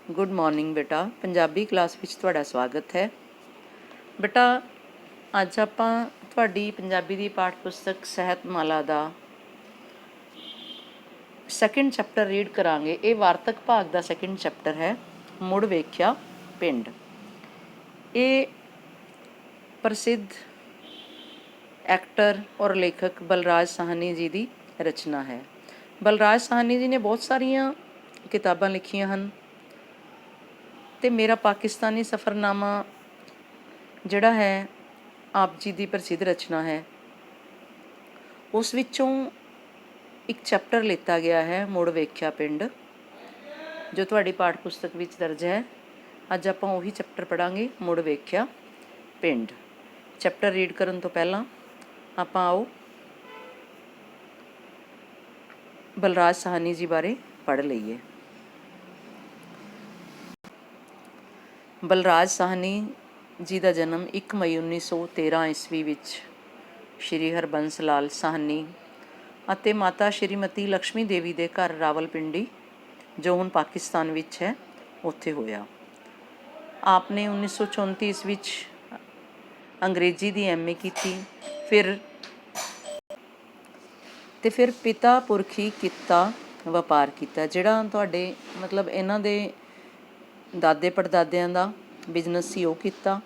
Good morning बेटा। Punjabi class ਵਿੱਚ ਤੁਹਾਡਾ ਸਵਾਗਤ ਹੈ। ਬੇਟਾ ਅੱਜ ਆਪਾਂ ਤੁਹਾਡੀ ਪੰਜਾਬੀ ਦੀ ਪਾਠ ਪੁਸਤਕ ਸਾਹਿਤਮਾਲਾ ਦਾ ਸੈਕੰਡ ਚੈਪਟਰ ਰੀਡ ਕਰਾਂਗੇ। ਇਹ ਵਾਰਤਕ ਭਾਗ ਦਾ ਸੈਕੰਡ ਚੈਪਟਰ ਹੈ, ਮੁੜ ਵੇਖਿਆ ਪਿੰਡ। ਇਹ ਪ੍ਰਸਿੱਧ ਐਕਟਰ ਔਰ ਲੇਖਕ ਬਲਰਾਜ ਸਾਹਨੀ ਜੀ ਦੀ ਰਚਨਾ ਹੈ। ਬਲਰਾਜ ਸਾਹਨੀ ਜੀ ਨੇ ਬਹੁਤ ਸਾਰੀਆਂ ਕਿਤਾਬਾਂ ਲਿਖੀਆਂ ਹਨ ਅਤੇ ਮੇਰਾ ਪਾਕਿਸਤਾਨੀ ਸਫ਼ਰਨਾਮਾ ਜਿਹੜਾ ਹੈ ਆਪ ਜੀ ਦੀ ਪ੍ਰਸਿੱਧ ਰਚਨਾ ਹੈ। ਉਸ ਵਿੱਚੋਂ ਇੱਕ ਚੈਪਟਰ ਲਿੱਤਾ ਗਿਆ ਹੈ, ਮੁੜ ਵੇਖਿਆ ਪਿੰਡ, ਜੋ ਤੁਹਾਡੀ ਪਾਠ ਪੁਸਤਕ ਵਿੱਚ ਦਰਜ ਹੈ। ਅੱਜ ਆਪਾਂ ਉਹੀ ਚੈਪਟਰ ਪੜ੍ਹਾਂਗੇ, ਮੁੜ ਵੇਖਿਆ ਪਿੰਡ। ਚੈਪਟਰ ਰੀਡ ਕਰਨ ਤੋਂ ਪਹਿਲਾਂ ਆਪਾਂ ਆਓ ਬਲਰਾਜ ਸਾਹਨੀ ਜੀ ਬਾਰੇ ਪੜ੍ਹ ਲਈਏ। ਬਲਰਾਜ ਸਾਹਨੀ ਜੀ ਦਾ ਜਨਮ 1 ਮਈ 1913 ਈਸਵੀ ਵਿੱਚ ਸ਼੍ਰੀ ਹਰਬੰਸ ਲਾਲ ਸਾਹਨੀ ਅਤੇ ਮਾਤਾ ਸ਼੍ਰੀਮਤੀ ਲਕਸ਼ਮੀ ਦੇਵੀ ਦੇ ਘਰ ਰਾਵਲਪਿੰਡੀ, ਜੋ ਹੁਣ ਪਾਕਿਸਤਾਨ ਵਿੱਚ ਹੈ, ਉੱਥੇ ਹੋਇਆ। ਆਪ ਨੇ 1934 ਈਸਵੀ ਵਿੱਚ ਅੰਗਰੇਜ਼ੀ ਦੀ MA ਕੀਤੀ। ਫਿਰ ਪਿਤਾ ਪੁਰਖੀ ਕਿੱਤਾ ਵਪਾਰ ਕੀਤਾ, ਜਿਹੜਾ ਤੁਹਾਡੇ ਮਤਲਬ ਇਹਨਾਂ ਦੇ ਦਾਦੇ ਪੜਦਾਦਿਆਂ ਦਾ ਬਿਜ਼ਨਸ ਸੀ, ਉਹ ਕੀਤਾ।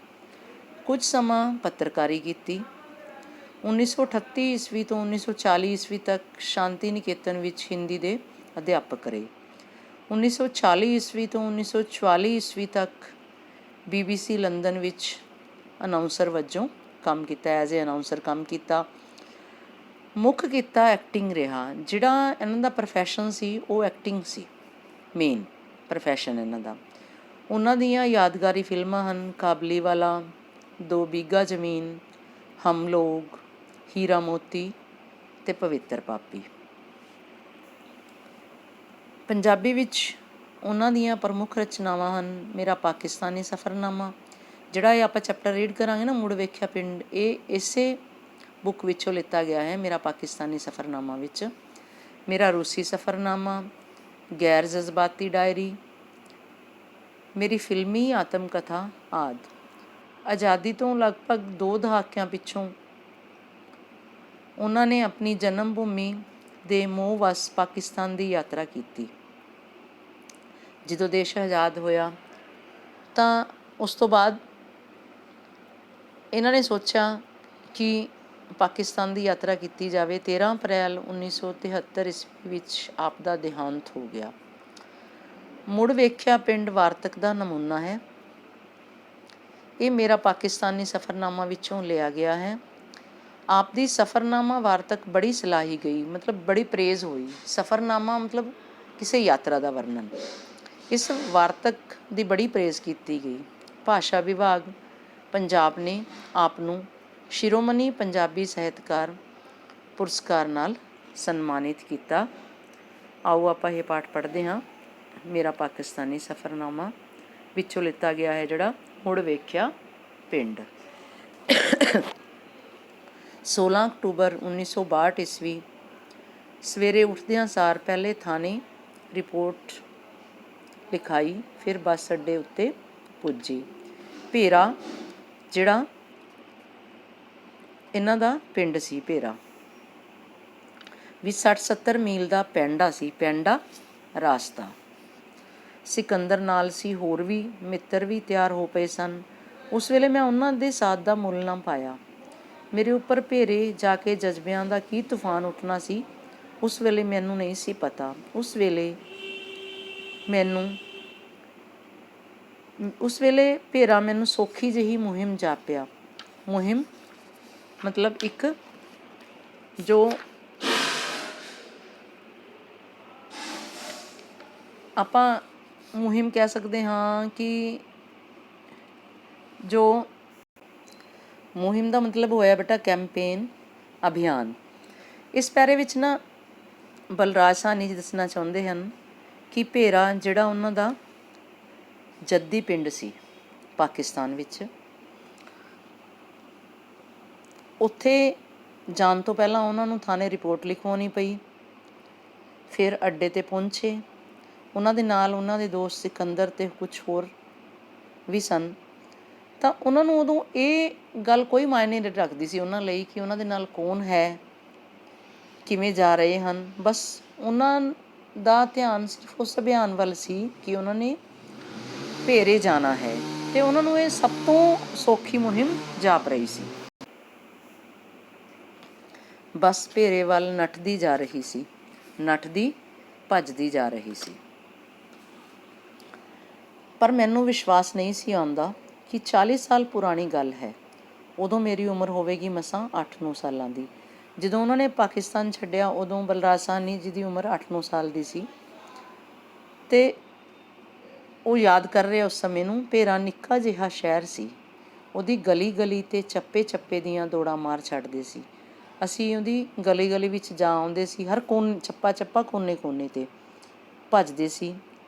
ਕੁਝ ਸਮਾਂ ਪੱਤਰਕਾਰੀ ਕੀਤੀ। 1938 ਈਸਵੀ ਤੋਂ 1940 ਈਸਵੀ ਤੱਕ ਸ਼ਾਂਤੀ ਨਿਕੇਤਨ ਵਿੱਚ ਹਿੰਦੀ ਦੇ ਅਧਿਆਪਕ ਰਹੇ। 1940 ਈਸਵੀ ਤੋਂ 1944 ਈਸਵੀ ਤੱਕ BBC ਲੰਦਨ ਵਿੱਚ ਅਨਾਊਂਸਰ ਵਜੋਂ ਕੰਮ ਕੀਤਾ, ਐਜ਼ ਏ ਅਨਾਊਂਸਰ ਕੰਮ ਕੀਤਾ। ਮੁੱਖ ਕਿੱਤਾ ਐਕਟਿੰਗ ਰਿਹਾ। ਜਿਹੜਾ ਇਹਨਾਂ ਦਾ ਪ੍ਰੋਫੈਸ਼ਨ ਸੀ ਉਹ ਐਕਟਿੰਗ ਸੀ, ਮੇਨ ਪ੍ਰੋਫੈਸ਼ਨ ਇਹਨਾਂ ਦਾ। ਉਹਨਾਂ ਦੀਆਂ ਯਾਦਗਾਰੀ ਫਿਲਮਾਂ ਹਨ ਕਾਬਲੀਵਾਲਾ, 2 ਬਿੱਘਾ ਜ਼ਮੀਨ, ਹਮ ਲੋਗ, ਹੀਰਾ ਮੋਤੀ ਅਤੇ ਪਵਿੱਤਰ ਪਾਪੀ। ਪੰਜਾਬੀ ਵਿੱਚ ਉਹਨਾਂ ਦੀਆਂ ਪ੍ਰਮੁੱਖ ਰਚਨਾਵਾਂ ਹਨ ਮੇਰਾ ਪਾਕਿਸਤਾਨੀ ਸਫ਼ਰਨਾਮਾ, ਜਿਹੜਾ ਇਹ ਆਪਾਂ ਚੈਪਟਰ ਰੀਡ ਕਰਾਂਗੇ ਨਾ, ਮੁੜ ਵੇਖਿਆ ਪਿੰਡ, ਇਹ ਇਸੇ ਬੁੱਕ ਵਿੱਚੋਂ ਲਿੱਤਾ ਗਿਆ ਹੈ, ਮੇਰਾ ਪਾਕਿਸਤਾਨੀ ਸਫ਼ਰਨਾਮਾ ਵਿੱਚ। ਮੇਰਾ ਰੂਸੀ ਸਫ਼ਰਨਾਮਾ, ਗੈਰ ਜਜ਼ਬਾਤੀ ਡਾਇਰੀ, ਮੇਰੀ ਫਿਲਮੀ ਆਤਮ ਕਥਾ ਆਦਿ। ਆਜ਼ਾਦੀ ਤੋਂ ਲਗਭਗ 2 ਦਹਾਕਿਆਂ ਪਿੱਛੋਂ ਉਹਨਾਂ ਨੇ ਆਪਣੀ ਜਨਮ ਭੂਮੀ ਦੇ ਮੋਹ ਵੱਸ ਪਾਕਿਸਤਾਨ ਦੀ ਯਾਤਰਾ ਕੀਤੀ। ਜਦੋਂ ਦੇਸ਼ ਆਜ਼ਾਦ ਹੋਇਆ ਤਾਂ ਉਸ ਤੋਂ ਬਾਅਦ ਇਹਨਾਂ ਨੇ ਸੋਚਿਆ ਕਿ ਪਾਕਿਸਤਾਨ ਦੀ ਯਾਤਰਾ ਕੀਤੀ ਜਾਵੇ। 13 ਅਪ੍ਰੈਲ 1973 ਈਸਵੀ ਵਿੱਚ ਆਪ ਦਾ ਦੇਹਾਂਤ ਹੋ ਗਿਆ। ਮੁੜ ਵੇਖਿਆ ਪਿੰਡ ਵਾਰਤਕ ਦਾ ਨਮੂਨਾ ਹੈ। ਇਹ ਮੇਰਾ ਪਾਕਿਸਤਾਨੀ ਸਫ਼ਰਨਾਮਾ ਵਿੱਚੋਂ ਲਿਆ ਗਿਆ ਹੈ। ਆਪ ਦੀ ਸਫ਼ਰਨਾਮਾ ਵਾਰਤਕ ਬੜੀ ਸਲਾਹੀ ਗਈ, ਮਤਲਬ ਬੜੀ ਪ੍ਰੇਜ਼ ਹੋਈ। ਸਫ਼ਰਨਾਮਾ ਮਤਲਬ ਕਿਸੇ ਯਾਤਰਾ ਦਾ ਵਰਣਨ। ਇਸ ਵਾਰਤਕ ਦੀ ਬੜੀ ਪ੍ਰੇਜ਼ ਕੀਤੀ ਗਈ। ਭਾਸ਼ਾ ਵਿਭਾਗ ਪੰਜਾਬ ਨੇ ਆਪ ਨੂੰ ਸ਼ਿਰੋਮਣੀ ਪੰਜਾਬੀ ਸਾਹਿਤਕਾਰ ਪੁਰਸਕਾਰ ਨਾਲ ਸਨਮਾਨਿਤ ਕੀਤਾ। ਆਓ ਆਪਾਂ ਇਹ ਪਾਠ ਪੜ੍ਹਦੇ ਹਾਂ। ਮੇਰਾ ਪਾਕਿਸਤਾਨੀ ਸਫ਼ਰਨਾਮਾ ਵਿੱਚੋਂ ਲਿੱਤਾ ਗਿਆ ਹੈ, ਜਿਹੜਾ ਮੁੜ ਵੇਖਿਆ ਪਿੰਡ। 16 ਅਕਤੂਬਰ 1962 ਈਸਵੀ ਸਵੇਰੇ ਉੱਠਦਿਆਂ ਸਾਰ ਪਹਿਲੇ ਥਾਣੇ ਰਿਪੋਰਟ ਲਿਖਾਈ, ਫਿਰ ਬੱਸ ਅੱਡੇ ਉੱਤੇ ਪੁੱਜੀ। ਭੇਰਾ, ਜਿਹੜਾ ਇਹਨਾਂ ਦਾ ਪਿੰਡ ਸੀ, ਭੇਰਾ ਵੀ 60-70 ਮੀਲ ਦਾ ਪੈਂਡਾ ਰਾਸਤਾ। ਸਿਕੰਦਰ ਨਾਲ ਸੀ, ਹੋਰ ਵੀ ਮਿੱਤਰ ਵੀ ਤਿਆਰ ਹੋ ਪਏ ਸਨ। ਉਸ ਵੇਲੇ ਮੈਂ ਉਹਨਾਂ ਦੇ ਸਾਥ ਦਾ ਮੁੱਲ ਨਾ ਪਾਇਆ। ਮੇਰੇ ਉੱਪਰ ਭੇਰੇ ਜਾ ਕੇ ਜਜ਼ਬਿਆਂ ਦਾ ਕੀ ਤੂਫਾਨ ਉੱਠਣਾ ਸੀ, ਉਸ ਵੇਲੇ ਮੈਨੂੰ ਨਹੀਂ ਸੀ ਪਤਾ। ਉਸ ਵੇਲੇ ਭੇਰਾ ਮੈਨੂੰ ਸੌਖੀ ਜਿਹੀ ਮੁਹਿੰਮ ਜਾਪਿਆ। ਮੁਹਿੰਮ ਮਤਲਬ ਇੱਕ ਜੋ ਆਪਾਂ ਮੁਹਿੰਮ ਕਹਿ ਸਕਦੇ ਹਾਂ ਕਿ ਜੋ ਮੁਹਿੰਮ ਦਾ ਮਤਲਬ ਹੋਇਆ ਬੇਟਾ ਕੈਂਪੇਨ, ਅਭਿਆਨ। ਇਸ ਪੈਰੇ ਵਿੱਚ ਨਾ ਬਲਰਾਜ ਸਾਹਨੀ ਜੀ ਦੱਸਣਾ ਚਾਹੁੰਦੇ ਹਨ ਕਿ ਭੇਰਾ ਜਿਹੜਾ ਉਹਨਾਂ ਦਾ ਜੱਦੀ ਪਿੰਡ ਸੀ ਪਾਕਿਸਤਾਨ ਵਿੱਚ, ਉੱਥੇ ਜਾਣ ਤੋਂ ਪਹਿਲਾਂ ਉਹਨਾਂ ਨੂੰ ਥਾਣੇ ਰਿਪੋਰਟ ਲਿਖਵਾਉਣੀ ਪਈ। ਫਿਰ ਅੱਡੇ 'ਤੇ ਪਹੁੰਚੇ। ਉਹਨਾਂ ਦੇ ਨਾਲ ਉਹਨਾਂ ਦੇ ਦੋਸਤ ਸਿਕੰਦਰ ਅਤੇ ਕੁਛ ਹੋਰ ਵੀ ਸਨ। ਤਾਂ ਉਹਨਾਂ ਨੂੰ ਉਦੋਂ ਇਹ ਗੱਲ ਕੋਈ ਮਾਇਨੇ ਨਹੀਂ ਰੱਖਦੀ ਸੀ ਉਹਨਾਂ ਲਈ ਕਿ ਉਹਨਾਂ ਦੇ ਨਾਲ ਕੌਣ ਹੈ, ਕਿਵੇਂ ਜਾ ਰਹੇ ਹਨ। ਬਸ ਉਹਨਾਂ ਦਾ ਧਿਆਨ ਸਿਰਫ ਉਸ ਅਭਿਆਨ ਵੱਲ ਸੀ ਕਿ ਉਹਨਾਂ ਨੇ ਭੇਰੇ ਜਾਣਾ ਹੈ, ਅਤੇ ਉਹਨਾਂ ਨੂੰ ਇਹ ਸਭ ਤੋਂ ਸੌਖੀ ਮੁਹਿੰਮ ਜਾਪ ਰਹੀ ਸੀ। ਬਸ ਭੇਰੇ ਵੱਲ ਨੱਠਦੀ ਜਾ ਰਹੀ ਸੀ, ਨੱਠਦੀ ਭੱਜਦੀ ਜਾ ਰਹੀ ਸੀ। ਪਰ ਮੈਨੂੰ ਵਿਸ਼ਵਾਸ ਨਹੀਂ ਸੀ ਆਉਂਦਾ ਕਿ 40 ਸਾਲ ਪੁਰਾਣੀ ਗੱਲ ਹੈ। ਉਦੋਂ ਮੇਰੀ ਉਮਰ ਹੋਵੇਗੀ ਮਸਾਂ 8-9 ਸਾਲਾਂ ਦੀ। ਜਦੋਂ ਉਹਨਾਂ ਨੇ ਪਾਕਿਸਤਾਨ ਛੱਡਿਆ ਉਦੋਂ ਬਲਰਾਜ ਸਾਹਨੀ ਜੀ ਦੀ ਉਮਰ 8-9 ਸਾਲ ਦੀ ਸੀ, ਅਤੇ ਉਹ ਯਾਦ ਕਰ ਰਹੇ ਉਸ ਸਮੇਂ ਨੂੰ। ਭੇਰਾ ਨਿੱਕਾ ਜਿਹਾ ਸ਼ਹਿਰ ਸੀ। ਉਹਦੀ ਗਲੀ ਗਲੀ 'ਤੇ ਚੱਪੇ ਚੱਪੇ ਦੀਆਂ ਦੌੜਾਂ ਮਾਰ ਛੱਡਦੇ ਸੀ। ਅਸੀਂ ਉਹਦੀ ਗਲੀ ਗਲੀ ਵਿੱਚ ਜਾ ਆਉਂਦੇ ਸੀ, ਹਰ ਚੱਪਾ ਚੱਪਾ ਕੋਨੇ ਕੋਨੇ 'ਤੇ ਭੱਜਦੇ ਸੀ।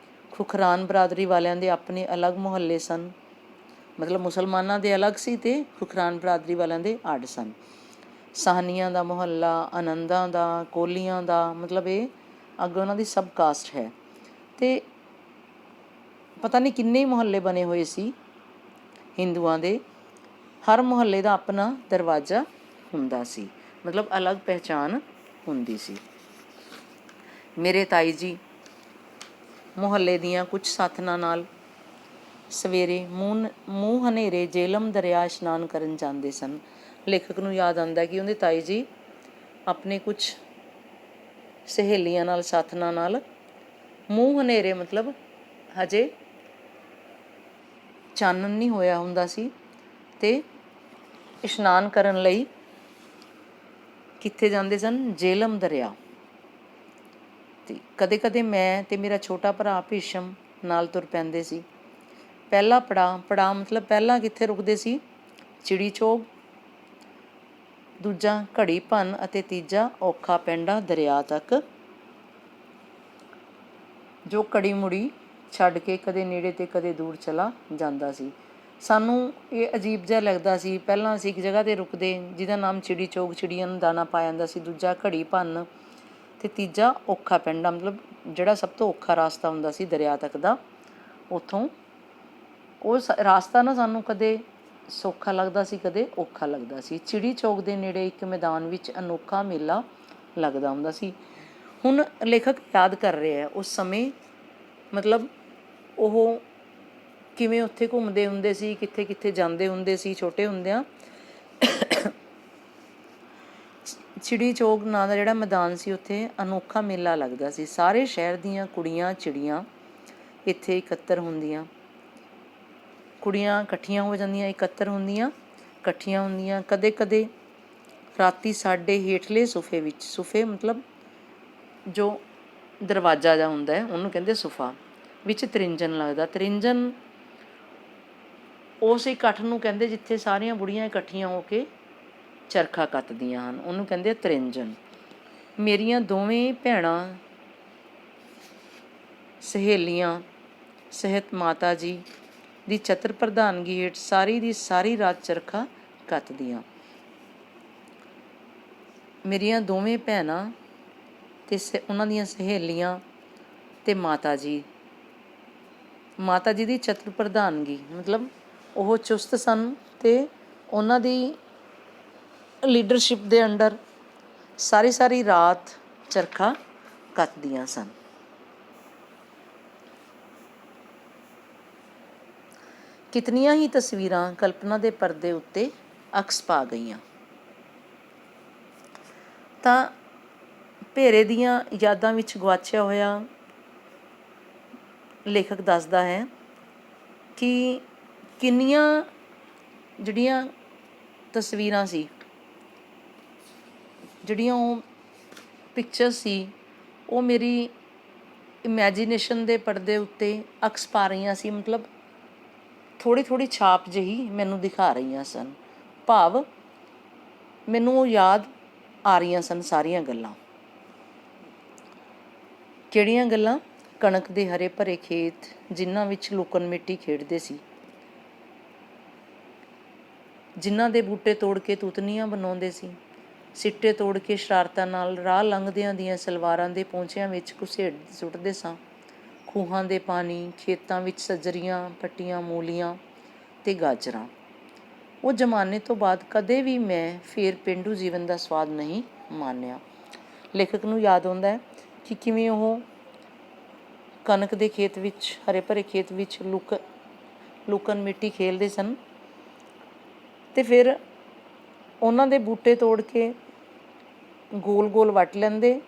ਖੁਖਰਾਨ ਬਰਾਦਰੀ ਵਾਲਿਆਂ ਦੇ ਆਪਣੇ ਅਲੱਗ ਮੁਹੱਲੇ ਸਨ, ਮਤਲਬ ਮੁਸਲਮਾਨਾਂ ਦੇ ਅਲੱਗ ਸੀ ਅਤੇ ਖੁਖਰਾਨ ਬਰਾਦਰੀ ਵਾਲਿਆਂ ਦੇ ਅੱਡ ਸਨ। ਸਾਹਨੀਆਂ ਦਾ ਮੁਹੱਲਾ, ਆਨੰਦਾਂ ਦਾ, ਕੋਹਲੀਆਂ ਦਾ, ਮਤਲਬ ਇਹ ਅੱਗੇ ਉਹਨਾਂ ਦੀ ਸਬ ਕਾਸਟ ਹੈ। ਅਤੇ ਪਤਾ ਨਹੀਂ ਕਿੰਨੇ ਹੀ ਮੁਹੱਲੇ ਬਣੇ ਹੋਏ ਸੀ ਹਿੰਦੂਆਂ ਦੇ। ਹਰ ਮੁਹੱਲੇ ਦਾ ਆਪਣਾ ਦਰਵਾਜ਼ਾ ਹੁੰਦਾ ਸੀ, ਮਤਲਬ ਅਲੱਗ ਪਹਿਚਾਣ ਹੁੰਦੀ ਸੀ। ਮੇਰੇ ਤਾਈ ਜੀ ਮੁਹੱਲੇ ਦੀਆਂ ਕੁਝ ਸਾਥਣਾਂ ਨਾਲ ਸਵੇਰੇ ਮੂੰਹ ਹਨੇਰੇ ਜੇਹਲਮ ਦਰਿਆ ਇਸ਼ਨਾਨ ਕਰਨ ਜਾਂਦੇ ਸਨ। ਲੇਖਕ ਨੂੰ ਯਾਦ ਆਉਂਦਾ ਕਿ ਉਹਦੇ ਤਾਈ ਜੀ ਆਪਣੇ ਕੁਝ ਸਹੇਲੀਆਂ ਨਾਲ, ਸਾਥਣਾਂ ਨਾਲ ਮੂੰਹ ਹਨੇਰੇ, ਮਤਲਬ ਹਜੇ ਚਾਨਣ ਨਹੀਂ ਹੋਇਆ ਹੁੰਦਾ ਸੀ, ਅਤੇ ਇਸ਼ਨਾਨ ਕਰਨ ਲਈ ਕਿੱਥੇ ਜਾਂਦੇ ਸਨ? ਜੇਹਲਮ ਦਰਿਆ। ਅਤੇ ਕਦੇ ਕਦੇ ਮੈਂ ਅਤੇ ਮੇਰਾ ਛੋਟਾ ਭਰਾ ਭੀਸ਼ਮ ਨਾਲ ਤੁਰ ਪੈਂਦੇ ਸੀ। ਪਹਿਲਾ ਪੜਾਅ ਮਤਲਬ ਪਹਿਲਾਂ ਕਿੱਥੇ ਰੁਕਦੇ ਸੀ? ਚਿੜੀ ਚੋਗ, ਦੂਜਾ ਘੜੀ ਭੰਨ ਅਤੇ ਤੀਜਾ ਔਖਾ ਪੈਂਡਾ ਦਰਿਆ ਤੱਕ, ਜੋ ਕੜੀ ਮੁੜੀ ਛੱਡ ਕੇ ਕਦੇ ਨੇੜੇ ਅਤੇ ਕਦੇ ਦੂਰ ਚਲਾ ਜਾਂਦਾ ਸੀ। ਸਾਨੂੰ ਇਹ ਅਜੀਬ ਜਿਹਾ ਲੱਗਦਾ ਸੀ। ਪਹਿਲਾਂ ਅਸੀਂ ਇੱਕ ਜਗ੍ਹਾ 'ਤੇ ਰੁਕਦੇ ਜਿਹਦਾ ਨਾਮ ਚਿੜੀ ਚੋਗ, ਚਿੜੀਆਂ ਨੂੰ ਦਾਣਾ ਪਾਇਆ ਜਾਂਦਾ ਸੀ, ਦੂਜਾ ਘੜੀ ਭੰਨ ਅਤੇ ਤੀਜਾ ਔਖਾ ਪੈਂਡਾ, ਮਤਲਬ ਜਿਹੜਾ ਸਭ ਤੋਂ ਔਖਾ ਰਾਸਤਾ ਹੁੰਦਾ ਸੀ ਦਰਿਆ ਤੱਕ ਦਾ। ਉੱਥੋਂ ਉਹ ਰਾਸਤਾ ਨਾ ਸਾਨੂੰ ਕਦੇ ਸੌਖਾ ਲੱਗਦਾ ਸੀ, ਕਦੇ ਔਖਾ ਲੱਗਦਾ ਸੀ। ਚਿੜੀ ਚੌਕ ਦੇ ਨੇੜੇ ਇੱਕ ਮੈਦਾਨ ਵਿੱਚ ਅਨੋਖਾ ਮੇਲਾ ਲੱਗਦਾ ਹੁੰਦਾ ਸੀ। ਹੁਣ ਲੇਖਕ ਯਾਦ ਕਰ ਰਹੇ ਆ ਉਸ ਸਮੇਂ, ਮਤਲਬ ਉਹ ਕਿਵੇਂ ਉੱਥੇ ਘੁੰਮਦੇ ਹੁੰਦੇ ਸੀ, ਕਿੱਥੇ ਕਿੱਥੇ ਜਾਂਦੇ ਹੁੰਦੇ ਸੀ ਛੋਟੇ ਹੁੰਦਿਆਂ। ਚਿੜੀ ਚੌਕ ਨਾਂ ਦਾ ਜਿਹੜਾ ਮੈਦਾਨ ਸੀ, ਉੱਥੇ ਅਨੋਖਾ ਮੇਲਾ ਲੱਗਦਾ ਸੀ। ਸਾਰੇ ਸ਼ਹਿਰ ਦੀਆਂ ਕੁੜੀਆਂ ਚਿੜੀਆਂ ਇੱਥੇ ਇਕੱਤਰ ਹੁੰਦੀਆਂ, ਕੁੜੀਆਂ ਇਕੱਠੀਆਂ ਹੋ ਜਾਂਦੀਆਂ, ਇਕੱਤਰ ਹੁੰਦੀਆਂ, ਇਕੱਠੀਆਂ ਹੁੰਦੀਆਂ। ਕਦੇ ਕਦੇ ਰਾਤੀ ਸਾਡੇ ਹੇਠਲੇ ਸੋਫੇ ਵਿੱਚ, ਸੋਫੇ ਮਤਲਬ ਜੋ ਦਰਵਾਜ਼ਾ ਜਿਹਾ ਹੁੰਦਾ ਹੈ ਉਹਨੂੰ ਕਹਿੰਦੇ ਸੋਫਾ, ਵਿੱਚ ਤ੍ਰਿੰਜਣ ਲੱਗਦਾ। ਤ੍ਰਿੰਜਣ ਉਸ ਇਕੱਠ ਨੂੰ ਕਹਿੰਦੇ ਜਿੱਥੇ ਸਾਰੀਆਂ ਬੁੜੀਆਂ ਇਕੱਠੀਆਂ ਹੋ ਕੇ ਚਰਖਾ ਕੱਤਦੀਆਂ ਹਨ, ਉਹਨੂੰ ਕਹਿੰਦੇ ਤ੍ਰਿੰਜਣ। ਮੇਰੀਆਂ ਦੋਵੇਂ ਭੈਣਾਂ ਸਹੇਲੀਆਂ ਸਹਿਤ ਮਾਤਾ ਜੀ ਦੀ ਚਤਰ ਪ੍ਰਧਾਨਗੀ ਹੇਠ ਸਾਰੀ ਦੀ ਸਾਰੀ ਰਾਤ ਚਰਖਾ ਕੱਤਦੀਆਂ। ਮੇਰੀਆਂ ਦੋਵੇਂ ਭੈਣਾਂ ਅਤੇ ਉਹਨਾਂ ਦੀਆਂ ਸਹੇਲੀਆਂ ਅਤੇ ਮਾਤਾ ਜੀ ਦੀ ਚਤੁਰ ਪ੍ਰਧਾਨਗੀ, ਮਤਲਬ ਉਹ ਚੁਸਤ ਸਨ ਅਤੇ ਉਹਨਾਂ ਦੀ ਲੀਡਰਸ਼ਿਪ ਦੇ ਅੰਡਰ ਸਾਰੀ ਰਾਤ ਚਰਖਾ ਕੱਤਦੀਆਂ ਸਨ। ਕਿਤਨੀਆਂ ਹੀ ਤਸਵੀਰਾਂ ਕਲਪਨਾ ਦੇ ਪਰਦੇ ਉੱਤੇ ਅਕਸ ਪਾ ਗਈਆਂ। ਤਾਂ ਭੇਰੇ ਦੀਆਂ ਯਾਦਾਂ ਵਿੱਚ ਗੁਆਚਿਆ ਹੋਇਆ ਲੇਖਕ ਦੱਸਦਾ ਹੈ ਕਿ ਕਿੰਨੀਆਂ ਜਿਹੜੀਆਂ ਤਸਵੀਰਾਂ ਸੀ, ਜਿਹੜੀਆਂ ਉਹ ਪਿਕਚਰਸ ਸੀ, ਉਹ ਮੇਰੀ ਇਮੈਜੀਨੇਸ਼ਨ ਦੇ ਪਰਦੇ ਉੱਤੇ ਅਕਸ ਪਾ ਰਹੀਆਂ ਸੀ। ਮਤਲਬ ਥੋੜ੍ਹੀ ਛਾਪ ਜਿਹੀ ਮੈਨੂੰ ਦਿਖਾ ਰਹੀਆਂ ਸਨ। ਭਾਵ ਮੈਨੂੰ ਉਹ ਯਾਦ ਆ ਰਹੀਆਂ ਸਨ ਸਾਰੀਆਂ ਗੱਲਾਂ। ਕਿਹੜੀਆਂ ਗੱਲਾਂ? ਕਣਕ ਦੇ ਹਰੇ ਭਰੇ ਖੇਤ ਜਿਨ੍ਹਾਂ ਵਿੱਚ ਲੁਕਣ ਮਿੱਟੀ ਖੇਡਦੇ ਸੀ, ਜਿਨ੍ਹਾਂ ਦੇ ਬੂਟੇ ਤੋੜ ਕੇ ਤੂਤਨੀਆਂ ਬਣਾਉਂਦੇ ਸੀ, ਸਿੱਟੇ ਤੋੜ ਕੇ ਸ਼ਰਾਰਤਾਂ ਨਾਲ ਰਾਹ ਲੰਘਦਿਆਂ ਦੀਆਂ ਸਲਵਾਰਾਂ ਦੇ ਪੋਂਚਿਆਂ ਵਿੱਚ ਘੁਸੇੜ ਸੁੱਟਦੇ ਸਾਂ। ਖੂਹਾਂ ਦੇ ਪਾਣੀ, ਖੇਤਾਂ ਵਿੱਚ ਸੱਜਰੀਆਂ, ਪੱਟੀਆਂ ਮੂਲੀਆਂ ਅਤੇ ਗਾਜਰਾਂ। ਉਹ ਜ਼ਮਾਨੇ ਤੋਂ ਬਾਅਦ ਕਦੇ ਵੀ ਮੈਂ ਫਿਰ ਪੇਂਡੂ ਜੀਵਨ ਦਾ ਸਵਾਦ ਨਹੀਂ ਮਾਣਿਆ। ਲੇਖਕ ਨੂੰ ਯਾਦ ਆਉਂਦਾ ਹੈ ਕਿ ਕਿਵੇਂ ਉਹ ਕਣਕ ਦੇ ਖੇਤ ਵਿੱਚ, ਹਰੇ ਭਰੇ ਖੇਤ ਵਿੱਚ ਲੁਕਣ ਮਿੱਟੀ ਖੇਲਦੇ ਸਨ ਅਤੇ ਫਿਰ ਉਹਨਾਂ ਦੇ ਬੂਟੇ ਤੋੜ ਕੇ ਗੋਲ ਗੋਲ ਵੱਟ ਲੈਂਦੇ,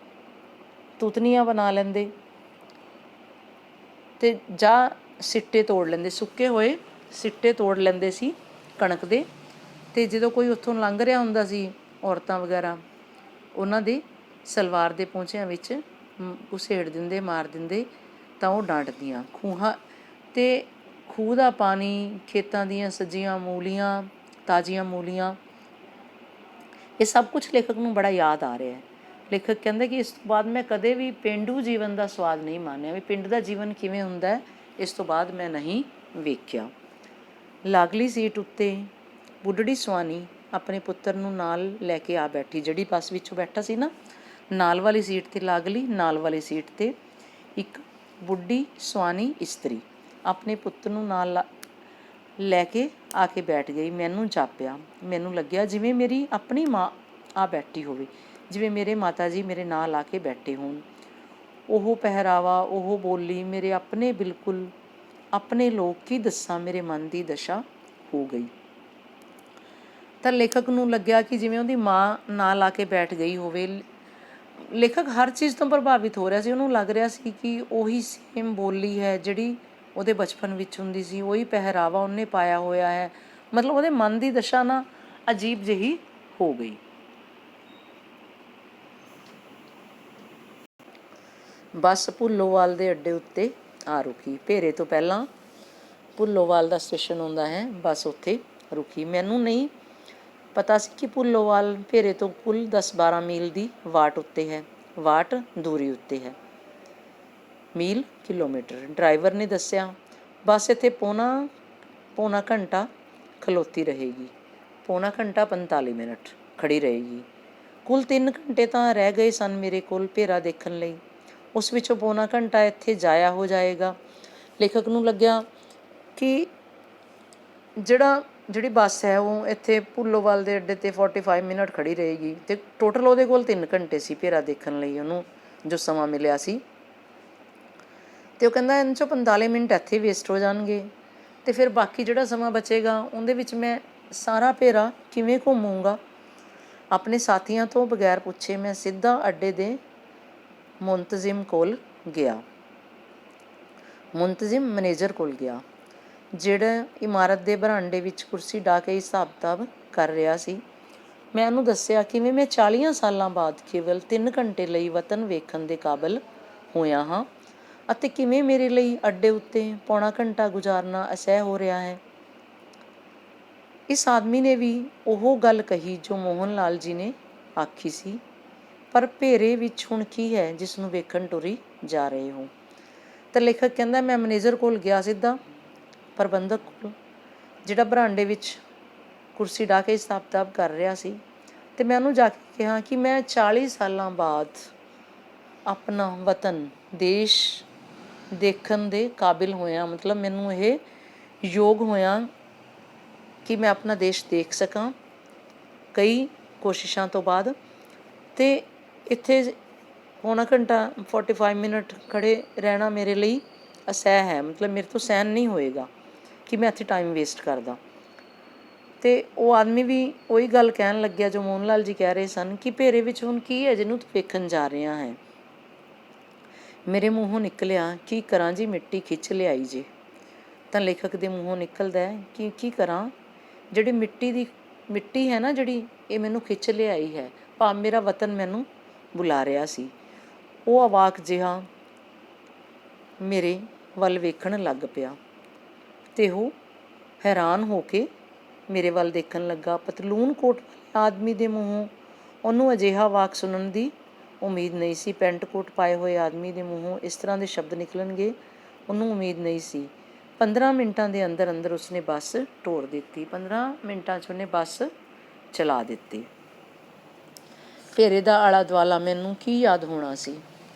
ਤੁਤਨੀਆਂ ਬਣਾ ਲੈਂਦੇ ਅਤੇ ਜਾਂ ਸਿੱਟੇ ਤੋੜ ਲੈਂਦੇ, ਸੁੱਕੇ ਹੋਏ ਸਿੱਟੇ ਤੋੜ ਲੈਂਦੇ ਸੀ ਕਣਕ ਦੇ। ਅਤੇ ਜਦੋਂ ਕੋਈ ਉੱਥੋਂ ਲੰਘ ਰਿਹਾ ਹੁੰਦਾ ਸੀ, ਔਰਤਾਂ ਵਗੈਰਾ, ਉਹਨਾਂ ਦੇ ਸਲਵਾਰ ਦੇ ਪੋਂਚਿਆਂ ਵਿੱਚ ਘੁਸੇੜ ਦਿੰਦੇ, ਮਾਰ ਦਿੰਦੇ ਤਾਂ ਉਹ ਡਾਂਟਦੀਆਂ। ਖੂਹ ਦਾ ਪਾਣੀ, ਖੇਤਾਂ ਦੀਆਂ ਸੱਜੀਆਂ ਮੂਲੀਆਂ, ਤਾਜ਼ੀਆਂ ਮੂਲੀਆਂ, ਇਹ ਸਭ ਕੁਛ ਲੇਖਕ ਨੂੰ ਬੜਾ ਯਾਦ ਆ ਰਿਹਾ ਹੈ। ਲੇਖਕ ਕਹਿੰਦਾ ਕਿ ਇਸ ਤੋਂ ਬਾਅਦ ਮੈਂ ਕਦੇ ਵੀ ਪੇਂਡੂ ਜੀਵਨ ਦਾ ਸਵਾਦ ਨਹੀਂ ਮਾਣਿਆ, ਵੀ ਪਿੰਡ ਦਾ ਜੀਵਨ ਕਿਵੇਂ ਹੁੰਦਾ ਹੈ, ਇਸ ਤੋਂ ਬਾਅਦ ਮੈਂ ਨਹੀਂ ਵੇਖਿਆ। ਲਾਗਲੀ ਸੀਟ ਉੱਤੇ ਬੁੱਢੜੀ ਸਵਾਨੀ ਆਪਣੇ ਪੁੱਤਰ ਨੂੰ ਨਾਲ ਲੈ ਕੇ ਆ ਬੈਠੀ। ਜਿਹੜੀ ਬੱਸ ਵਿੱਚੋਂ ਬੈਠਾ ਸੀ ਨਾ, ਨਾਲ ਵਾਲੀ ਸੀਟ 'ਤੇ ਲਾਗਲੀ, ਨਾਲ ਵਾਲੀ ਸੀਟ 'ਤੇ ਇੱਕ ਬੁੱਢੀ ਸਵਾਨੀ ਇਸਤਰੀ ਆਪਣੇ ਪੁੱਤ ਨੂੰ ਨਾਲ ਲੈ ਕੇ ਆ ਕੇ ਬੈਠ ਗਈ। ਮੈਨੂੰ ਜਾਪਿਆ, ਮੈਨੂੰ ਲੱਗਿਆ ਜਿਵੇਂ ਮੇਰੀ ਆਪਣੀ ਮਾਂ ਆ ਬੈਠੀ ਹੋਵੇ, ਜਿਵੇਂ ਮੇਰੇ ਮਾਤਾ ਜੀ ਮੇਰੇ ਨਾਲ ਆ ਕੇ ਬੈਠੇ ਹੋਣ। ਉਹ ਪਹਿਰਾਵਾ, ਉਹ ਬੋਲੀ ਮੇਰੇ ਆਪਣੇ, ਬਿਲਕੁਲ ਆਪਣੇ ਲੋਕ, ਕੀ ਦੱਸਾਂ ਮੇਰੇ ਮਨ ਦੀ ਦਸ਼ਾ ਹੋ ਗਈ। ਤਾਂ ਲੇਖਕ ਨੂੰ ਲੱਗਿਆ ਕਿ ਜਿਵੇਂ ਉਹਦੀ ਮਾਂ ਨਾਲ ਆ ਕੇ ਬੈਠ ਗਈ ਹੋਵੇ। ਲੇਖਕ ਹਰ ਚੀਜ਼ ਤੋਂ ਪ੍ਰਭਾਵਿਤ ਹੋ ਰਿਹਾ ਸੀ। ਉਹਨੂੰ ਲੱਗ ਰਿਹਾ ਸੀ ਕਿ ਉਹੀ ਸੇਮ ਬੋਲੀ ਹੈ ਜਿਹੜੀ ਉਹਦੇ ਬਚਪਨ ਵਿੱਚ ਹੁੰਦੀ ਸੀ, ਉਹੀ ਪਹਿਰਾਵਾ ਉਹਨੇ ਪਾਇਆ ਹੋਇਆ ਹੈ। ਮਤਲਬ ਉਹਦੇ ਮਨ ਦੀ ਦਸ਼ਾ ਨਾ ਅਜੀਬ ਜਿਹੀ ਹੋ ਗਈ। ਬੱਸ ਭੁੱਲੋਵਾਲ ਦੇ ਅੱਡੇ ਉੱਤੇ ਆ ਰੁਕੀ। ਭੇਰੇ ਤੋਂ ਪਹਿਲਾਂ ਭੁੱਲੋਵਾਲ ਦਾ ਸਟੇਸ਼ਨ ਆਉਂਦਾ ਹੈ, ਬੱਸ ਉੱਥੇ ਰੁਕੀ। ਮੈਨੂੰ ਨਹੀਂ ਪਤਾ ਸੀ ਕਿ ਭੁੱਲੋਵਾਲ ਭੇਰੇ ਤੋਂ ਕੁੱਲ 10-12 ਮੀਲ ਦੀ ਵਾਟ ਉੱਤੇ ਹੈ। ਵਾਟ ਦੂਰੀ ਉੱਤੇ ਹੈ, ਮੀਲ ਕਿਲੋਮੀਟਰ। ਡਰਾਈਵਰ ਨੇ ਦੱਸਿਆ ਬੱਸ ਇੱਥੇ ਪੌਣਾ ਘੰਟਾ ਖਲੋਤੀ ਰਹੇਗੀ, ਪੌਣਾ ਘੰਟਾ 45 ਮਿੰਟ ਖੜ੍ਹੀ ਰਹੇਗੀ। ਕੁੱਲ 3 ਘੰਟੇ ਤਾਂ ਰਹਿ ਗਏ ਸਨ ਮੇਰੇ ਕੋਲ ਭੇਰਾ ਦੇਖਣ ਲਈ, ਉਸ ਵਿੱਚੋਂ ਪੌਣਾ ਘੰਟਾ ਇੱਥੇ ਜਾਇਆ ਹੋ ਜਾਏਗਾ। ਲੇਖਕ ਨੂੰ ਲੱਗਿਆ ਕਿ ਜਿਹੜੀ ਬੱਸ ਹੈ ਉਹ ਇੱਥੇ ਭੁੱਲੋਵਾਲ ਦੇ ਅੱਡੇ 'ਤੇ 45 ਮਿੰਟ ਖੜ੍ਹੀ ਰਹੇਗੀ ਅਤੇ ਟੋਟਲ ਉਹਦੇ ਕੋਲ 3 ਘੰਟੇ ਸੀ ਭੇਰਾ ਦੇਖਣ ਲਈ, ਉਹਨੂੰ ਜੋ ਸਮਾਂ ਮਿਲਿਆ ਸੀ। ਅਤੇ ਉਹ ਕਹਿੰਦਾ ਇਹਨਾਂ 'ਚੋਂ 45 ਮਿੰਟ ਇੱਥੇ ਵੇਸਟ ਹੋ ਜਾਣਗੇ ਅਤੇ ਫਿਰ ਬਾਕੀ ਜਿਹੜਾ ਸਮਾਂ ਬਚੇਗਾ ਉਹਦੇ ਵਿੱਚ ਮੈਂ ਸਾਰਾ ਭੇਰਾ ਕਿਵੇਂ ਘੁੰਮੂੰਗਾ। ਆਪਣੇ ਸਾਥੀਆਂ ਤੋਂ ਬਗੈਰ ਪੁੱਛੇ ਮੈਂ ਸਿੱਧਾ ਅੱਡੇ ਦੇ ਮੁੰਤਜ਼ਿਮ ਕੋਲ ਗਿਆ, ਮੁੰਤਜ਼ਿਮ ਮੈਨੇਜਰ ਕੋਲ ਗਿਆ, ਜਿਹੜਾ ਇਮਾਰਤ ਦੇ ਬਰਾਂਡੇ ਵਿੱਚ ਕੁਰਸੀ ਢਾਹ ਕੇ ਹਿਸਾਬ ਕਿਤਾਬ ਕਰ ਰਿਹਾ ਸੀ। ਮੈਂ ਉਹਨੂੰ ਦੱਸਿਆ ਕਿਵੇਂ ਮੈਂ 40 ਸਾਲਾਂ ਬਾਅਦ ਕੇਵਲ 3 ਘੰਟੇ ਲਈ ਵਤਨ ਵੇਖਣ ਦੇ ਕਾਬਲ ਹੋਇਆ ਹਾਂ ਅਤੇ ਕਿਵੇਂ ਮੇਰੇ ਲਈ ਅੱਡੇ ਉੱਤੇ ਪੌਣਾ ਘੰਟਾ ਗੁਜ਼ਾਰਨਾ ਅਸਹਿ ਹੋ ਰਿਹਾ ਹੈ। ਇਸ ਆਦਮੀ ਨੇ ਵੀ ਉਹ ਗੱਲ ਕਹੀ ਜੋ ਮੋਹਨ ਲਾਲ ਜੀ ਨੇ ਆਖੀ ਸੀ, ਪਰ ਭੇਰੇ ਵਿੱਚ ਹੁਣ ਕੀ ਹੈ ਜਿਸ ਨੂੰ ਵੇਖਣ ਟੁਰੀ ਜਾ ਰਹੇ ਹੋ। ਤਾਂ ਲੇਖਕ ਕਹਿੰਦਾ ਮੈਂ ਮੈਨੇਜਰ ਕੋਲ ਗਿਆ, ਸਿੱਧਾ ਪ੍ਰਬੰਧਕ ਕੋਲ, ਜਿਹੜਾ ਬਰਾਂਡੇ ਵਿੱਚ ਕੁਰਸੀ ਢਾਹ ਕੇ ਹਿਸਾਬ ਕਿਤਾਬ ਕਰ ਰਿਹਾ ਸੀ। ਅਤੇ ਮੈਂ ਉਹਨੂੰ ਜਾ ਕੇ ਕਿਹਾ ਕਿ ਮੈਂ 40 ਸਾਲਾਂ ਬਾਅਦ ਆਪਣਾ ਵਤਨ, ਦੇਸ਼ ਦੇਖਣ ਦੇ ਕਾਬਿਲ ਹੋਇਆ। ਮਤਲਬ ਮੈਨੂੰ ਇਹ ਯੋਗ ਹੋਇਆ ਕਿ ਮੈਂ ਆਪਣਾ ਦੇਸ਼ ਦੇਖ ਸਕਾਂ ਕਈ ਕੋਸ਼ਿਸ਼ਾਂ ਤੋਂ ਬਾਅਦ। ਅਤੇ ਇੱਥੇ ਪੌਣਾ ਘੰਟਾ 45 ਮਿੰਟ ਖੜ੍ਹੇ ਰਹਿਣਾ ਮੇਰੇ ਲਈ ਅਸਹਿ ਹੈ, ਮਤਲਬ ਮੇਰੇ ਤੋਂ ਸਹਿਨ ਨਹੀਂ ਹੋਏਗਾ ਕਿ ਮੈਂ ਇੱਥੇ ਟਾਈਮ ਵੇਸਟ ਕਰਦਾ। ਅਤੇ ਉਹ ਆਦਮੀ ਵੀ ਉਹੀ ਗੱਲ ਕਹਿਣ ਲੱਗਿਆ ਜੋ ਮੋਹਨ ਲਾਲ ਜੀ ਕਹਿ ਰਹੇ ਸਨ ਕਿ ਭੇਰੇ ਵਿੱਚ ਹੁਣ ਕੀ ਹੈ ਜਿਹਨੂੰ ਤੂੰ ਵੇਖਣ ਜਾ ਰਿਹਾ ਹੈ। ਮੇਰੇ ਮੂੰਹੋਂ ਨਿਕਲਿਆ ਕੀ ਕਰਾਂ ਜੀ, ਮਿੱਟੀ ਖਿੱਚ ਲਿਆਈ ਜੇ। ਤਾਂ ਲੇਖਕ ਦੇ ਮੂੰਹੋਂ ਨਿਕਲਦਾ ਹੈ ਕਿ ਕੀ ਕਰਾਂ, ਜਿਹੜੀ ਮਿੱਟੀ ਹੈ ਨਾ, ਜਿਹੜੀ ਇਹ ਮੈਨੂੰ ਖਿੱਚ ਲਿਆਈ ਹੈ, ਭਾਵ ਮੇਰਾ ਵਤਨ ਮੈਨੂੰ ਬੁਲਾ ਰਿਹਾ ਸੀ। ਉਹ ਅਵਾਕ ਜਿਹਾ ਮੇਰੇ ਵੱਲ ਵੇਖਣ ਲੱਗ ਪਿਆ ਅਤੇ ਉਹ ਹੈਰਾਨ ਹੋ ਕੇ ਮੇਰੇ ਵੱਲ ਦੇਖਣ ਲੱਗਾ। ਪਤਲੂਨ ਕੋਟ ਵਾਲੇ ਆਦਮੀ ਦੇ ਮੂੰਹੋਂ ਉਹਨੂੰ ਅਜਿਹਾ ਵਾਕ ਸੁਣਨ ਦੀ ਉਮੀਦ ਨਹੀਂ ਸੀ। ਪੈਂਟ ਕੋਟ ਪਾਏ ਹੋਏ ਆਦਮੀ ਦੇ ਮੂੰਹੋਂ ਇਸ ਤਰ੍ਹਾਂ ਦੇ ਸ਼ਬਦ ਨਿਕਲਣਗੇ ਉਹਨੂੰ ਉਮੀਦ ਨਹੀਂ ਸੀ। 15 ਮਿੰਟਾਂ ਦੇ ਅੰਦਰ ਅੰਦਰ ਉਸਨੇ ਬੱਸ ਤੋਰ ਦਿੱਤੀ। 15 ਮਿੰਟਾਂ 'ਚ ਉਹਨੇ ਬੱਸ ਚਲਾ ਦਿੱਤੀ। ਭੇਰੇ ਦਾ ਆਲਾ ਦੁਆਲਾ ਮੈਨੂੰ ਕੀ ਯਾਦ ਹੋਣਾ ਸੀ।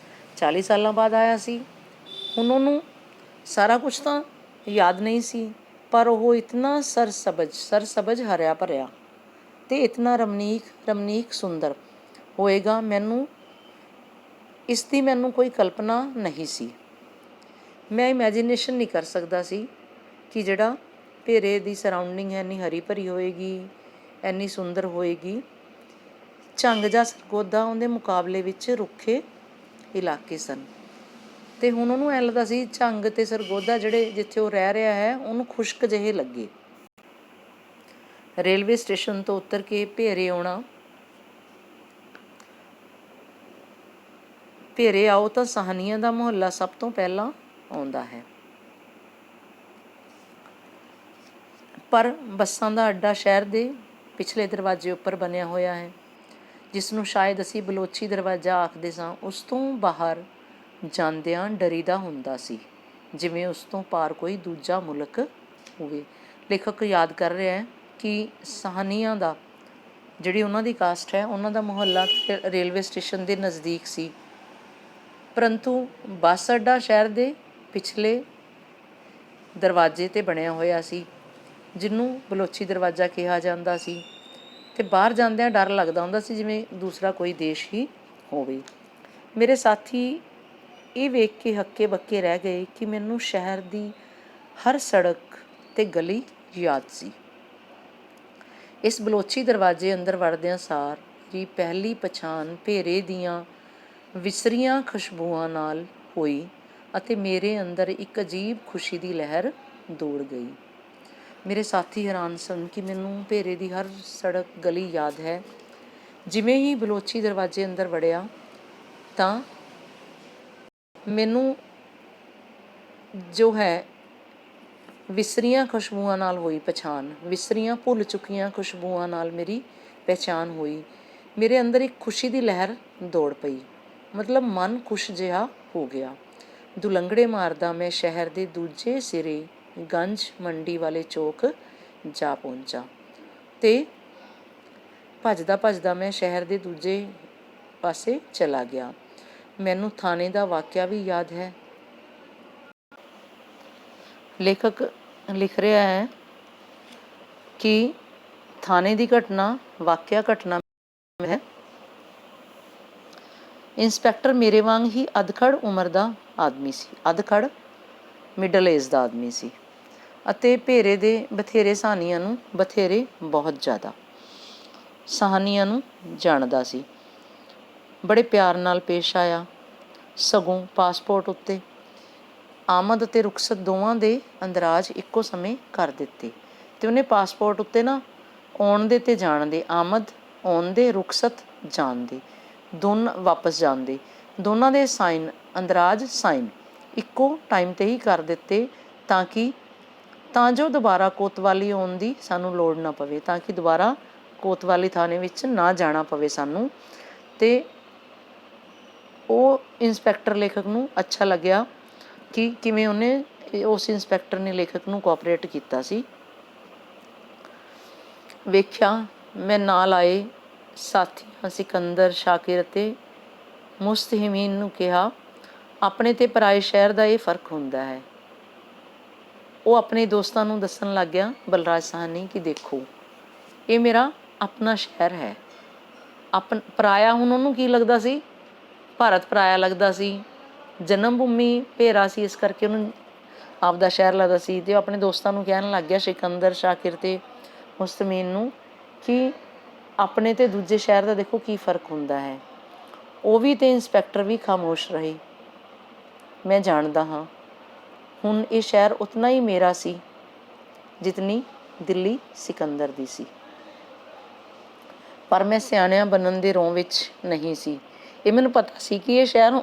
40 ਸਾਲਾਂ ਬਾਅਦ ਆਇਆ ਸੀ ਹੁਣ ਉਹਨੂੰ ਸਾਰਾ ਕੁਛ ਤਾਂ ਯਾਦ ਨਹੀਂ ਸੀ, ਪਰ ਉਹ ਇਤਨਾ ਸਰਸਬਜ਼ ਹਰਿਆ ਭਰਿਆ ਅਤੇ ਇਤਨਾ ਰਮਣੀਕ ਸੁੰਦਰ ਹੋਏਗਾ, ਇਸ ਦੀ ਮੈਨੂੰ ਕੋਈ ਕਲਪਨਾ ਨਹੀਂ ਸੀ। ਮੈਂ ਇਮੈਜੀਨੇਸ਼ਨ ਨਹੀਂ ਕਰ ਸਕਦਾ ਸੀ ਕਿ ਜਿਹੜਾ ਭੇਰੇ ਦੀ ਸਰਾਊਂਡਿੰਗ ਇੰਨੀ ਹਰੀ ਭਰੀ ਹੋਏਗੀ, ਇੰਨੀ ਸੁੰਦਰ ਹੋਏਗੀ। ਝੰਗ ਜਾਂ ਸਰਗੋਧਾ ਉਹਦੇ ਮੁਕਾਬਲੇ ਵਿੱਚ ਰੁੱਖੇ ਇਲਾਕੇ ਸਨ, ਅਤੇ ਹੁਣ ਉਹਨੂੰ ਐਂ ਲੱਗਦਾ ਸੀ ਝੰਗ ਅਤੇ ਸਰਗੋਧਾ ਜਿਹੜੇ ਜਿੱਥੇ ਉਹ ਰਹਿ ਰਿਹਾ ਹੈ ਉਹਨੂੰ ਖੁਸ਼ਕ ਜਿਹੇ ਲੱਗੇ। ਰੇਲਵੇ ਸਟੇਸ਼ਨ ਤੋਂ ਉਤਰ ਕੇ ਭੇਰੇ ਆਓ ਤਾਂ ਸਾਹਨੀਆਂ ਦਾ ਮੁਹੱਲਾ ਸਭ ਤੋਂ ਪਹਿਲਾਂ ਆਉਂਦਾ ਹੈ। ਪਰ ਬੱਸਾਂ ਦਾ ਅੱਡਾ ਸ਼ਹਿਰ ਦੇ ਪਿਛਲੇ ਦਰਵਾਜ਼ੇ ਉੱਪਰ ਬਣਿਆ ਹੋਇਆ ਹੈ, ਜਿਸ ਨੂੰ ਸ਼ਾਇਦ ਅਸੀਂ ਬਲੋਚੀ ਦਰਵਾਜ਼ਾ ਆਖਦੇ ਸਾਂ। ਉਸ ਤੋਂ ਬਾਹਰ ਜਾਂਦਿਆਂ ਡਰੀਦਾ ਹੁੰਦਾ ਸੀ, ਜਿਵੇਂ ਉਸ ਤੋਂ ਪਾਰ ਕੋਈ ਦੂਜਾ ਮੁਲਕ ਹੋਵੇ। ਲੇਖਕ ਯਾਦ ਕਰ ਰਿਹਾ ਹੈ ਕਿ ਸਾਹਨੀਆਂ ਦਾ ਜਿਹੜੀ ਉਹਨਾਂ ਦੀ ਕਾਸਟ ਹੈ, ਉਹਨਾਂ ਦਾ ਮੁਹੱਲਾ ਰੇਲਵੇ ਸਟੇਸ਼ਨ ਦੇ ਨਜ਼ਦੀਕ ਸੀ, ਪਰੰਤੂ ਬੱਸ ਅੱਡਾ ਸ਼ਹਿਰ ਦੇ ਪਿਛਲੇ ਦਰਵਾਜ਼ੇ 'ਤੇ ਬਣਿਆ ਹੋਇਆ ਸੀ, ਜਿਹਨੂੰ ਬਲੋਚੀ ਦਰਵਾਜ਼ਾ ਕਿਹਾ ਜਾਂਦਾ ਸੀ, ਅਤੇ ਬਾਹਰ ਜਾਂਦਿਆਂ ਡਰ ਲੱਗਦਾ ਹੁੰਦਾ ਸੀ ਜਿਵੇਂ ਦੂਸਰਾ ਕੋਈ ਦੇਸ਼ ਹੀ ਹੋਵੇ। ਮੇਰੇ ਸਾਥੀ ਇਹ ਵੇਖ ਕੇ ਹੱਕੇ ਬੱਕੇ ਰਹਿ ਗਏ ਕਿ ਮੈਨੂੰ ਸ਼ਹਿਰ ਦੀ ਹਰ ਸੜਕ ਅਤੇ ਗਲੀ ਯਾਦ ਸੀ। ਇਸ ਬਲੋਚੀ ਦਰਵਾਜ਼ੇ ਅੰਦਰ ਵੜਦਿਆਂ ਸਾਰ ਹੀ ਪਹਿਲੀ ਪਛਾਣ ਭੇਰੇ ਦੀਆਂ ਵਿਸਰੀਆਂ ਖੁਸ਼ਬੂਆਂ ਨਾਲ ਹੋਈ ਅਤੇ ਮੇਰੇ ਅੰਦਰ ਇੱਕ ਅਜੀਬ ਖੁਸ਼ੀ ਦੀ ਲਹਿਰ ਦੌੜ ਗਈ। ਮੇਰੇ ਸਾਥੀ ਹੈਰਾਨ ਸਨ ਕਿ ਮੈਨੂੰ ਭੇਰੇ ਦੀ ਹਰ ਸੜਕ ਗਲੀ ਯਾਦ ਹੈ। ਜਿਵੇਂ ਹੀ ਬਲੋਚੀ ਦਰਵਾਜ਼ੇ ਅੰਦਰ ਵੜਿਆ ਤਾਂ ਮੈਨੂੰ ਜੋ ਹੈ ਵਿਸਰੀਆਂ ਖੁਸ਼ਬੂਆਂ ਨਾਲ ਹੋਈ ਪਛਾਣ, ਵਿਸਰੀਆਂ ਭੁੱਲ ਚੁੱਕੀਆਂ ਖੁਸ਼ਬੂਆਂ ਨਾਲ ਮੇਰੀ ਪਹਿਚਾਣ ਹੋਈ। ਮੇਰੇ ਅੰਦਰ ਇੱਕ ਖੁਸ਼ੀ ਦੀ ਲਹਿਰ ਦੌੜ ਪਈ, ਮਤਲਬ ਮਨ ਖੁਸ਼ ਜਿਹਾ ਹੋ ਗਿਆ। ਦੁਲੰਗੜੇ ਮਾਰਦਾ ਮੈਂ ਸ਼ਹਿਰ ਦੇ ਦੂਜੇ ਸਿਰੇ ਗੰਜ ਮੰਡੀ ਵਾਲੇ ਚੌਕ ਜਾ ਪਹੁੰਚਾ, ਅਤੇ ਭੱਜਦਾ ਮੈਂ ਸ਼ਹਿਰ ਦੇ ਦੂਜੇ ਪਾਸੇ ਚਲਾ ਗਿਆ। ਮੈਨੂੰ ਥਾਣੇ ਦਾ ਵਾਕਿਆ ਵੀ ਯਾਦ ਹੈ। ਲੇਖਕ ਲਿਖ ਰਿਹਾ ਹੈ ਕਿ ਥਾਣੇ ਦੀ ਵਾਕਿਆ ਘਟਨਾ ਹੈ। ਇੰਸਪੈਕਟਰ ਮੇਰੇ ਵਾਂਗ ਹੀ ਅਧਖੜ ਉਮਰ ਦਾ ਆਦਮੀ ਸੀ, ਅਧਖੜ ਮਿਡਲ ਏਜ ਦਾ ਆਦਮੀ ਸੀ, ਅਤੇ ਭੇਰੇ ਦੇ ਬਹੁਤ ਜ਼ਿਆਦਾ ਸਾਹਨੀਆਂ ਨੂੰ ਜਾਣਦਾ ਸੀ। ਬੜੇ ਪਿਆਰ ਨਾਲ ਪੇਸ਼ ਆਇਆ, ਸਗੋਂ ਪਾਸਪੋਰਟ ਉੱਤੇ ਆਮਦ ਅਤੇ ਰੁਖਸਤ ਦੋਵਾਂ ਦੇ ਅੰਦਰਾਜ਼ ਇੱਕੋ ਸਮੇਂ ਕਰ ਦਿੱਤੇ, ਅਤੇ ਉਹਨੇ ਪਾਸਪੋਰਟ ਉੱਤੇ ਨਾ ਆਉਣ ਦੇ ਅਤੇ ਜਾਣ ਦੇ, ਆਮਦ ਆਉਣ ਦੇ, ਰੁਖਸਤ ਜਾਣ ਦੇ, ਵਾਪਸ ਜਾਣ ਦੇ, ਦੋਨਾਂ ਦੇ ਅੰਦਰਾਜ਼ ਸਾਈਨ ਇੱਕੋ ਟਾਈਮ 'ਤੇ ਹੀ ਕਰ ਦਿੱਤੇ, ਤਾਂ ਜੋ ਦੁਬਾਰਾ ਕੋਤਵਾਲੀ ਆਉਣ ਦੀ ਸਾਨੂੰ ਲੋੜ ਨਾ ਪਵੇ, ਤਾਂ ਕਿ ਦੁਬਾਰਾ ਕੋਤਵਾਲੀ ਥਾਣੇ ਵਿੱਚ ਨਾ ਜਾਣਾ ਪਵੇ ਸਾਨੂੰ। ਅਤੇ ਉਹ ਇੰਸਪੈਕਟਰ ਲੇਖਕ ਨੂੰ ਅੱਛਾ ਲੱਗਿਆ ਕਿ ਕਿਵੇਂ ਉਸ ਇੰਸਪੈਕਟਰ ਨੇ ਲੇਖਕ ਨੂੰ ਕੋਆਪਰੇਟ ਕੀਤਾ ਸੀ। ਵੇਖਿਆ ਮੈਂ ਨਾਲ ਆਏ ਸਾਥੀ ਸਿਕੰਦਰ, ਸ਼ਾਕਿਰ ਅਤੇ ਮੁਸਤਹਿਮੀਨ ਨੂੰ ਕਿਹਾ, ਆਪਣੇ ਅਤੇ ਪਰਾਏ ਸ਼ਹਿਰ ਦਾ ਇਹ ਫਰਕ ਹੁੰਦਾ ਹੈ। ਉਹ ਆਪਣੇ ਦੋਸਤਾਂ ਨੂੰ ਦੱਸਣ ਲੱਗ ਗਿਆ, ਬਲਰਾਜ ਸਾਹਨੀ, ਕਿ ਦੇਖੋ ਇਹ ਮੇਰਾ ਆਪਣਾ ਸ਼ਹਿਰ ਹੈ। ਪਰਾਇਆ ਹੁਣ ਉਹਨੂੰ ਕੀ ਲੱਗਦਾ ਸੀ? ਭਾਰਤ ਪਰਾਇਆ ਲੱਗਦਾ ਸੀ, ਜਨਮ ਭੂਮੀ ਭੇਰਾ ਸੀ, ਇਸ ਕਰਕੇ ਉਹਨੂੰ ਆਪਦਾ ਸ਼ਹਿਰ ਲੱਗਦਾ ਸੀ। ਅਤੇ ਉਹ ਆਪਣੇ ਦੋਸਤਾਂ ਨੂੰ ਕਹਿਣ ਲੱਗ ਗਿਆ, ਸਿਕੰਦਰ, ਸ਼ਾਕਿਰ ਅਤੇ ਮੁਸਤਮੀਨ ਨੂੰ, ਕਿ ਆਪਣੇ ਅਤੇ ਦੂਜੇ ਸ਼ਹਿਰ ਦਾ ਦੇਖੋ ਕੀ ਫਰਕ ਹੁੰਦਾ ਹੈ। ਉਹ ਵੀ ਅਤੇ ਇੰਸਪੈਕਟਰ ਵੀ ਖਾਮੋਸ਼ ਰਹੇ। ਮੈਂ ਜਾਣਦਾ ਹਾਂ ਹੁਣ ਇਹ ਸ਼ਹਿਰ ਉਤਨਾ ਹੀ ਮੇਰਾ ਸੀ ਜਿਤਨੀ ਦਿੱਲੀ ਸਿਕੰਦਰ ਦੀ ਸੀ, ਪਰ ਮੈਂ ਸਿਆਣਿਆਂ ਬਣਨ ਦੇ ਰੌਂਅ ਵਿੱਚ ਨਹੀਂ ਸੀ। ਇਹ ਮੈਨੂੰ ਪਤਾ ਸੀ ਕਿ ਇਹ ਸ਼ਹਿਰ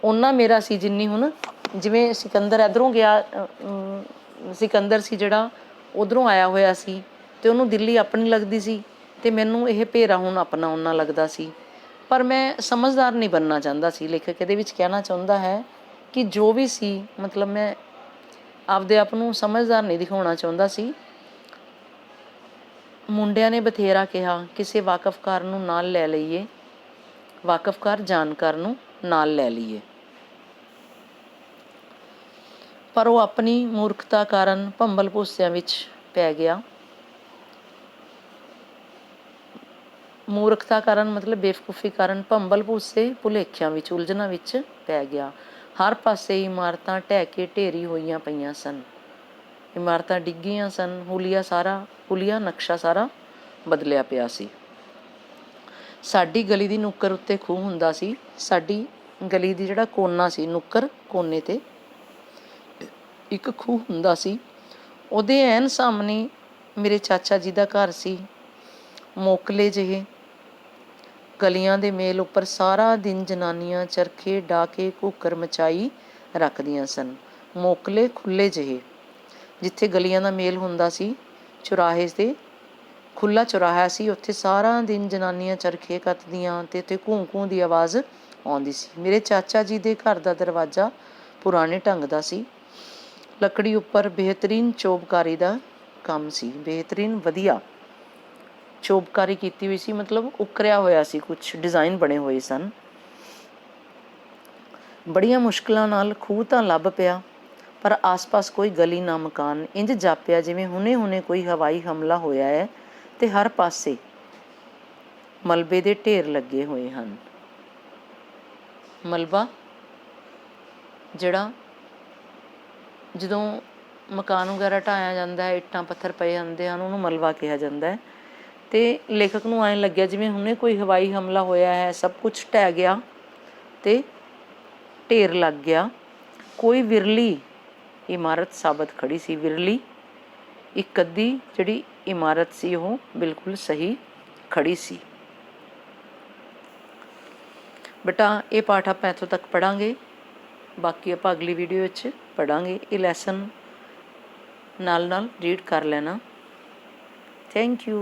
ਓਨਾ ਮੇਰਾ ਸੀ ਜਿੰਨੀ ਹੁਣ, ਜਿਵੇਂ ਸਿਕੰਦਰ ਇੱਧਰੋਂ ਗਿਆ, ਸਿਕੰਦਰ ਸੀ ਜਿਹੜਾ ਉੱਧਰੋਂ ਆਇਆ ਹੋਇਆ ਸੀ, ਅਤੇ ਉਹਨੂੰ ਦਿੱਲੀ ਆਪਣੀ ਲੱਗਦੀ ਸੀ, ਅਤੇ ਮੈਨੂੰ ਇਹ ਭੇਰਾ ਹੁਣ ਆਪਣਾ ਓਨਾ ਲੱਗਦਾ ਸੀ। ਪਰ ਮੈਂ ਸਮਝਦਾਰ ਨਹੀਂ ਬਣਨਾ ਚਾਹੁੰਦਾ ਸੀ। ਲੇਖਕ ਇਹਦੇ ਵਿੱਚ ਕਹਿਣਾ ਚਾਹੁੰਦਾ ਹੈ ਕਿ ਜੋ ਵੀ ਸੀ, ਮਤਲਬ ਮੈਂ ਆਪਦੇ ਆਪ ਨੂੰ ਸਮਝਦਾਰ ਨਹੀਂ ਦਿਖਾਉਣਾ ਚਾਹੁੰਦਾ ਸੀ। ਮੁੰਡਿਆਂ ਨੇ ਬਥੇਰਾ ਕਿਹਾ, ਕਿਸੇ ਵਾਕਫਕਾਰ ਨੂੰ ਨਾਲ ਲੈ ਲਈਏ, ਵਾਕਫਕਾਰ ਜਾਣਕਾਰ ਨੂੰ ਨਾਲ ਲੈ ਲਈਏ। ਪਰ ਉਹ ਆਪਣੀ ਮੂਰਖਤਾ ਕਾਰਨ ਭੰਬਲ ਭੂਸਿਆਂ ਵਿੱਚ ਪੈ ਗਿਆ। ਮੂਰਖਤਾ ਕਾਰਨ ਮਤਲਬ ਬੇਵਕੂਫੀ ਕਾਰਨ ਭੰਬਲ ਭੂਸੇ ਭੁਲੇਖਿਆਂ ਵਿੱਚ, ਉਲਝਣਾਂ ਵਿੱਚ ਪੈ ਗਿਆ। ਹਰ ਪਾਸੇ ਇਮਾਰਤਾਂ ਢਹਿ ਕੇ ਢੇਰੀ ਹੋਈਆਂ ਪਈਆਂ ਸਨ। ਇਮਾਰਤਾਂ ਡਿੱਗੀਆਂ ਸਨ। ਹੁਲੀਆ ਨਕਸ਼ਾ ਸਾਰਾ ਬਦਲਿਆ ਪਿਆ ਸੀ। ਸਾਡੀ ਗਲੀ ਦੀ ਨੁੱਕਰ ਉੱਤੇ ਖੂਹ ਹੁੰਦਾ ਸੀ। ਸਾਡੀ ਗਲੀ ਦੀ ਜਿਹੜਾ ਕੋਨਾ ਸੀ, ਨੁੱਕਰ ਕੋਨੇ 'ਤੇ ਇੱਕ ਖੂਹ ਹੁੰਦਾ ਸੀ। ਉਹਦੇ ਐਨ ਸਾਹਮਣੇ ਮੇਰੇ ਚਾਚਾ ਜੀ ਦਾ ਘਰ ਸੀ। ਮੋਕਲੇ ਜਿਹੇ ਗਲੀਆਂ ਦੇ ਮੇਲ ਉੱਪਰ ਸਾਰਾ ਦਿਨ ਜਨਾਨੀਆਂ ਚਰਖੇ ਢਾਹ ਕੇ ਘੂਕਰ ਮਚਾਈ ਰੱਖਦੀਆਂ ਸਨ। ਮੋਕਲੇ ਖੁੱਲ੍ਹੇ ਜਿਹੇ, ਜਿੱਥੇ ਗਲੀਆਂ ਦਾ ਮੇਲ ਹੁੰਦਾ ਸੀ, ਚੁਰਾਹੇ 'ਤੇ ਖੁੱਲ੍ਹਾ ਚੁਰਾਹਾ ਸੀ। ਉੱਥੇ ਸਾਰਾ ਦਿਨ ਜਨਾਨੀਆਂ ਚਰਖੇ ਕੱਤਦੀਆਂ ਅਤੇ ਉੱਥੇ ਘੂੰ ਘੂੰ ਦੀ ਆਵਾਜ਼ ਆਉਂਦੀ ਸੀ। ਮੇਰੇ ਚਾਚਾ ਜੀ ਦੇ ਘਰ ਦਾ ਦਰਵਾਜ਼ਾ ਪੁਰਾਣੇ ਢੰਗ ਦਾ ਸੀ। ਲੱਕੜੀ ਉੱਪਰ ਬਿਹਤਰੀਨ ਚੋਬਕਾਰੀ ਦਾ ਕੰਮ ਸੀ। ਬਿਹਤਰੀਨ ਵਧੀਆ ਚੋਬਕਾਰੀ ਕੀਤੀ ਹੋਈ ਸੀ, ਮਤਲਬ ਉਕਰਿਆ ਹੋਇਆ ਸੀ, ਕੁਛ ਡਿਜ਼ਾਈਨ ਬਣੇ ਹੋਏ ਸਨ। ਬੜੀਆਂ ਮੁਸ਼ਕਿਲਾਂ ਨਾਲ ਖੂਹ ਤਾਂ ਲੱਭ ਪਿਆ, ਪਰ ਆਸ-ਪਾਸ ਕੋਈ ਗਲੀ ਨਾ ਮਕਾਨ। ਇੰਝ ਜਾਪਿਆ ਜਿਵੇਂ ਹੁਣੇ ਕੋਈ ਹਵਾਈ ਹਮਲਾ ਹੋਇਆ ਹੈ ਅਤੇ ਹਰ ਪਾਸੇ ਮਲਬੇ ਦੇ ਢੇਰ ਲੱਗੇ ਹੋਏ ਹਨ। ਮਲਬਾ ਜਿਹੜਾ ਜਦੋਂ ਮਕਾਨ ਵਗੈਰਾ ਢਾਹਿਆ ਜਾਂਦਾ ਹੈ, ਇੱਟਾਂ ਪੱਥਰ ਪਏ ਜਾਂਦੇ ਹਨ, ਉਹਨੂੰ ਮਲਬਾ ਕਿਹਾ ਜਾਂਦਾ ਹੈ। ਅਤੇ ਲੇਖਕ ਨੂੰ ਐਂ ਲੱਗਿਆ ਜਿਵੇਂ ਹੁਣੇ ਕੋਈ ਹਵਾਈ ਹਮਲਾ ਹੋਇਆ ਹੈ, ਸਭ ਕੁਛ ਢਹਿ ਗਿਆ ਅਤੇ ਢੇਰ ਲੱਗ ਗਿਆ। ਕੋਈ ਵਿਰਲੀ ਇਮਾਰਤ ਸਾਬਤ ਖੜ੍ਹੀ ਸੀ। ਵਿਰਲੀ ਇੱਕ ਅੱਧੀ ਜਿਹੜੀ ਇਮਾਰਤ ਸੀ ਉਹ ਬਿਲਕੁਲ ਸਹੀ ਖੜ੍ਹੀ ਸੀ। ਬੇਟਾ ਇਹ ਪਾਠ ਆਪਾਂ ਇੱਥੋਂ ਤੱਕ ਪੜ੍ਹਾਂਗੇ, ਬਾਕੀ ਆਪਾਂ ਅਗਲੀ ਵੀਡੀਓ ਵਿੱਚ ਪੜ੍ਹਾਂਗੇ। ਇਹ ਲੈਸਨ ਨਾਲ ਰੀਡ ਕਰ ਲੈਣਾ। Thank you.